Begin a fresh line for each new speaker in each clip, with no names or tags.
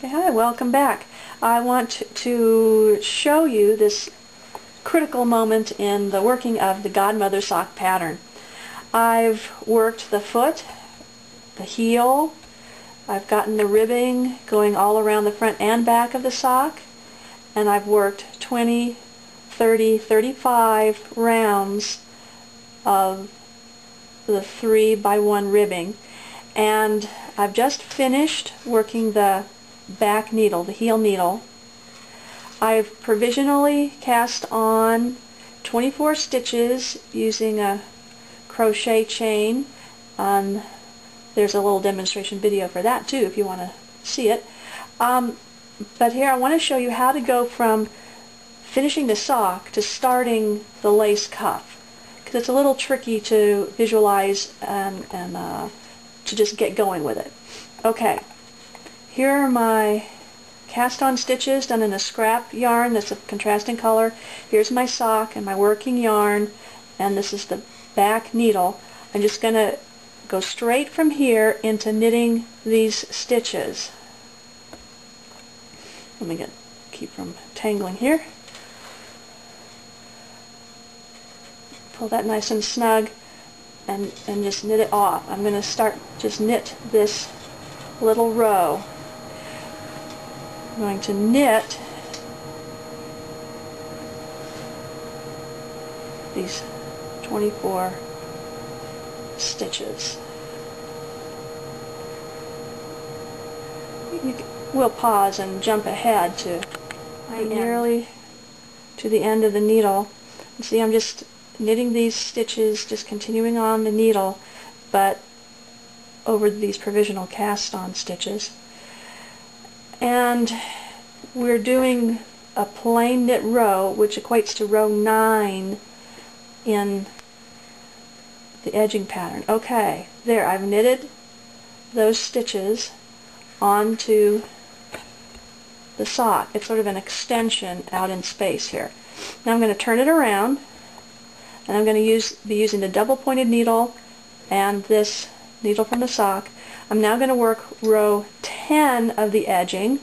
Okay, hi, welcome back. I want to show you this critical moment in the working of the Godmother sock pattern. I've worked the foot, the heel, I've gotten the ribbing going all around the front and back of the sock, and I've worked 20, 30, 35 rounds of the 3x1 ribbing, and I've just finished working the back needle, the heel needle. I've provisionally cast on 24 stitches using a crochet chain. There's a little demonstration video for that too if you want to see it. But here I want to show you how to go from finishing the sock to starting the lace cuff, because it's a little tricky to visualize and to just get going with it. Okay. Here are my cast on stitches done in a scrap yarn that's a contrasting color. Here's my sock and my working yarn, and this is the back needle. I'm just going to go straight from here into knitting these stitches. Let me keep from tangling here. Pull that nice and snug and just knit it off. I'm going to just knit this little row. I'm going to knit these 24 stitches. We'll pause and jump ahead to nearly to the end of the needle. And see, I'm just knitting these stitches, just continuing on the needle, but over these provisional cast on stitches. And we're doing a plain knit row, which equates to row 9 in the edging pattern. Okay, there, I've knitted those stitches onto the sock. It's sort of an extension out in space here. Now I'm going to turn it around, and I'm going to be using the double pointed needle and this needle from the sock. I'm now going to work row 10 of the edging,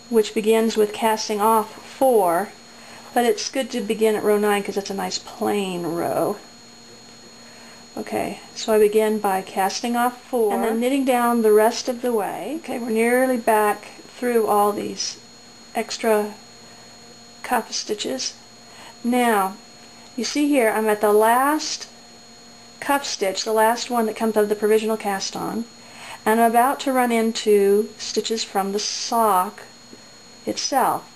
which begins with casting off 4, but it's good to begin at row 9 because it's a nice plain row. Okay, so I begin by casting off 4 and then knitting down the rest of the way. Okay, we're nearly back through all these extra cuff stitches. Now, you see here I'm at the last cuff stitch, the last one that comes out of the provisional cast on, and I'm about to run into stitches from the sock itself.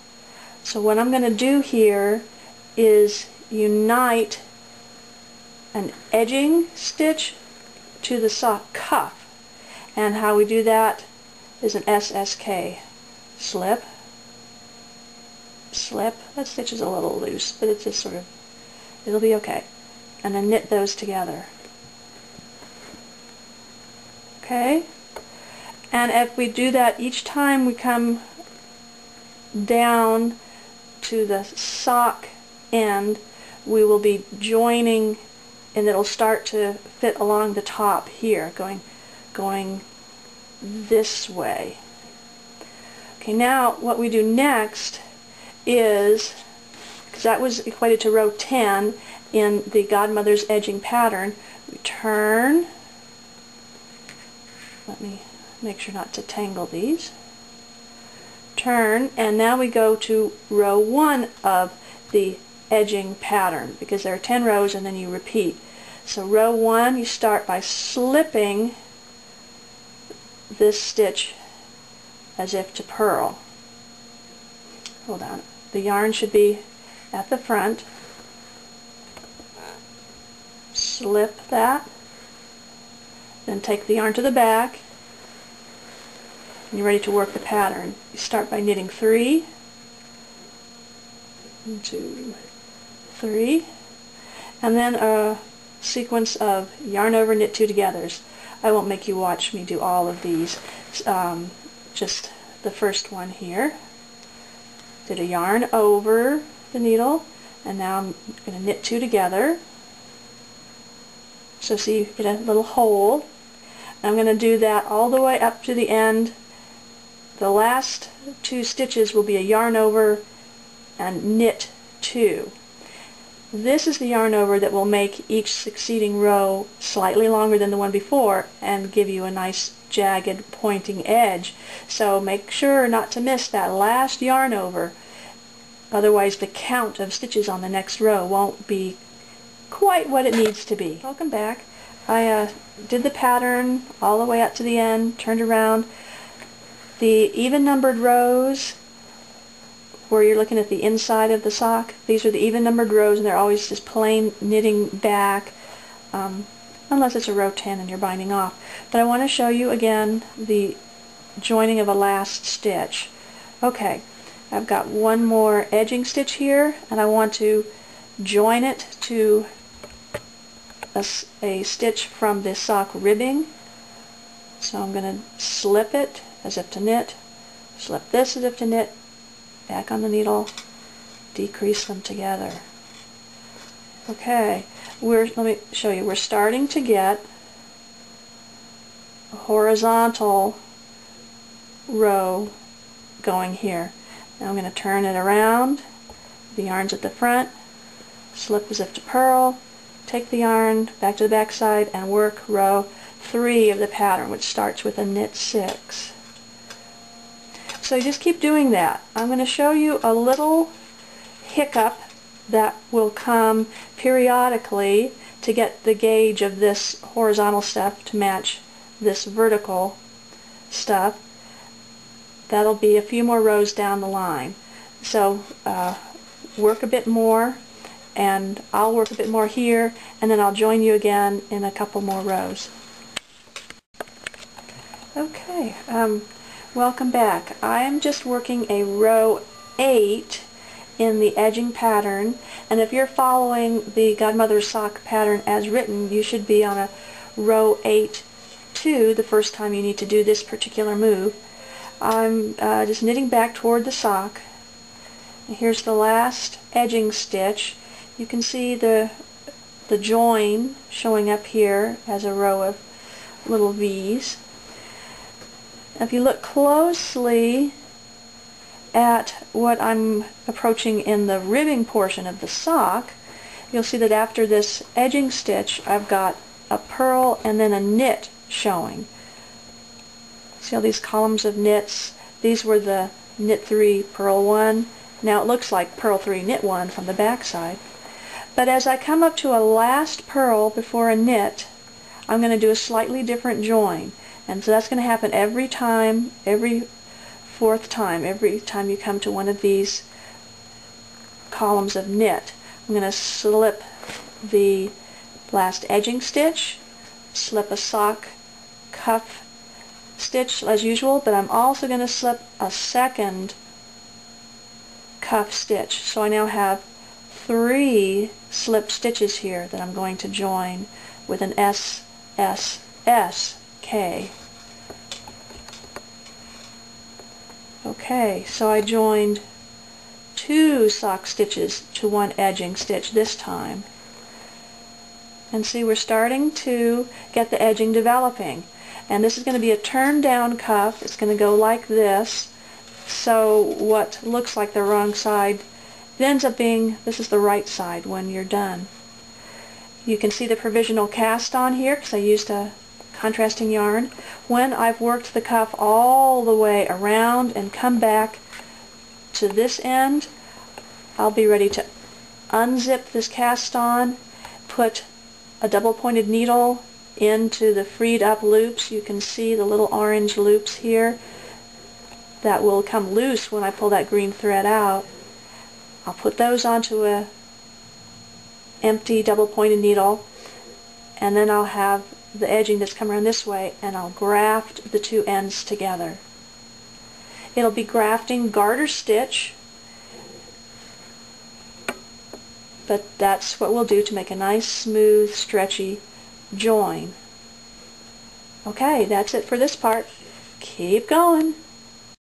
So what I'm going to do here is unite an edging stitch to the sock cuff, and how we do that is an SSK. Slip, slip. That stitch is a little loose, but it's just sort of, it'll be okay. And then knit those together. Okay? And if we do that each time we come down to the sock end, we will be joining, and it'll start to fit along the top here, going this way. Okay, now what we do next is, because that was equated to row 10 in the Godmother's edging pattern, we turn. Let me make sure not to tangle these. Turn, and now we go to row 1 of the edging pattern, because there are 10 rows and then you repeat. So row 1, you start by slipping this stitch as if to purl. Hold on. The yarn should be at the front. Slip that. Then take the yarn to the back. And you're ready to work the pattern. You start by knitting 3, 1, 2, 3, and then a sequence of yarn over, knit 2 togethers. I won't make you watch me do all of these. Just the first one here. Did a yarn over the needle, and now I'm going to knit 2 together. So see, you get a little hole. I'm going to do that all the way up to the end. The last 2 stitches will be a yarn over and knit 2. This is the yarn over that will make each succeeding row slightly longer than the one before and give you a nice jagged pointing edge. So make sure not to miss that last yarn over, otherwise the count of stitches on the next row won't be quite what it needs to be. Welcome back. I did the pattern all the way up to the end, turned around. The even numbered rows where you're looking at the inside of the sock, these are the even numbered rows, and they're always just plain knitting back, unless it's a row 10 and you're binding off. But I want to show you again the joining of a last stitch. Okay, I've got one more edging stitch here, and I want to join it to a stitch from the sock ribbing. So I'm going to slip it as if to knit, slip this as if to knit, back on the needle, decrease them together. Okay, let me show you. We're starting to get a horizontal row going here. Now I'm going to turn it around. The yarn's at the front, slip as if to purl, take the yarn back to the back side and work row 3 of the pattern, which starts with a knit 6. So you just keep doing that. I'm going to show you a little hiccup that will come periodically to get the gauge of this horizontal stuff to match this vertical stuff. That'll be a few more rows down the line. So work a bit more, and I'll work a bit more here, and then I'll join you again in a couple more rows. Okay, welcome back. I am just working a row 8 in the edging pattern, and if you're following the Godmother Sock pattern as written, you should be on a row 8 too the first time you need to do this particular move. I'm just knitting back toward the sock. Here's the last edging stitch. You can see the join showing up here as a row of little V's. If you look closely at what I'm approaching in the ribbing portion of the sock, you'll see that after this edging stitch I've got a purl and then a knit showing. See all these columns of knits? These were the knit 3, purl 1. Now it looks like purl 3, knit 1 from the back side. But as I come up to a last purl before a knit, I'm going to do a slightly different join. And so that's going to happen every time, every 4th time, every time you come to one of these columns of knit. I'm going to slip the last edging stitch, slip a sock cuff stitch as usual, but I'm also going to slip a second cuff stitch. So I now have 3 slip stitches here that I'm going to join with an S, S, S, K. Okay, so I joined 2 sock stitches to 1 edging stitch this time. And see, we're starting to get the edging developing. And this is going to be a turn down cuff. It's going to go like this. So what looks like the wrong side, it ends up being, this is the right side when you're done. You can see the provisional cast on here because I used a contrasting yarn. When I've worked the cuff all the way around and come back to this end, I'll be ready to unzip this cast on, put a double pointed needle into the freed up loops. You can see the little orange loops here that will come loose when I pull that green thread out. I'll put those onto a empty double pointed needle, and then I'll have the edging that's come around this way, and I'll graft the 2 ends together. It'll be grafting garter stitch, but that's what we'll do to make a nice smooth stretchy join. Okay, that's it for this part. Keep going.